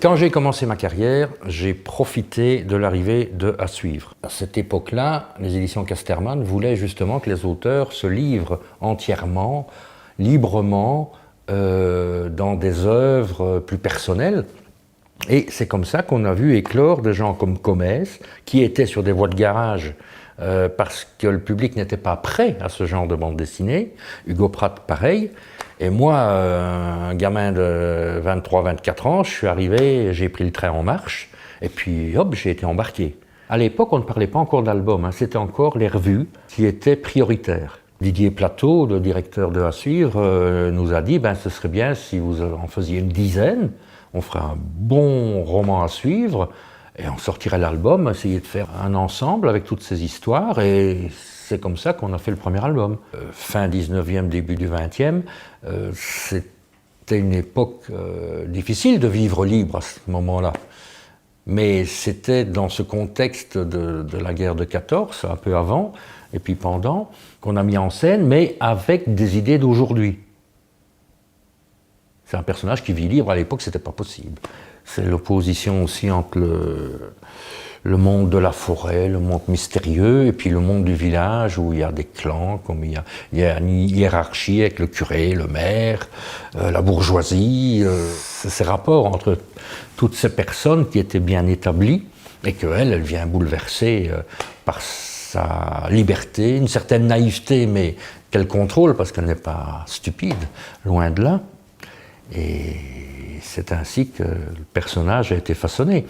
Quand j'ai commencé ma carrière, j'ai profité de l'arrivée de À Suivre. À cette époque-là, les éditions Casterman voulaient justement que les auteurs se livrent entièrement, librement, dans des œuvres plus personnelles. Et c'est comme ça qu'on a vu éclore des gens comme Comès, qui étaient sur des voies de garage parce que le public n'était pas prêt à ce genre de bande dessinée. Hugo Pratt, pareil. Et moi, un gamin de 23-24 ans, je suis arrivé, j'ai pris le train en marche, et puis hop, j'ai été embarqué. À l'époque, on ne parlait pas encore d'album, hein, c'était encore les revues qui étaient prioritaires. Didier Plateau, le directeur de À Suivre, nous a dit ce serait bien si vous en faisiez une dizaine, on ferait un bon roman à suivre, et on sortirait l'album, essayer de faire un ensemble avec toutes ces histoires, et c'est comme ça qu'on a fait le premier album. Fin 19e, début du 20e, c'était une époque difficile de vivre libre à ce moment-là. Mais c'était dans ce contexte de la guerre de 14, un peu avant, et puis pendant, qu'on a mis en scène, mais avec des idées d'aujourd'hui. C'est un personnage qui vit libre, à l'époque c'était pas possible. C'est l'opposition aussi entre le monde de la forêt, le monde mystérieux, et puis le monde du village où il y a des clans, comme il y a une hiérarchie avec le curé, le maire, la bourgeoisie. C'est ces rapports entre toutes ces personnes qui étaient bien établies, et qu'elle vient bouleverser par sa liberté, une certaine naïveté, mais qu'elle contrôle parce qu'elle n'est pas stupide, loin de là. Et c'est ainsi que le personnage a été façonné.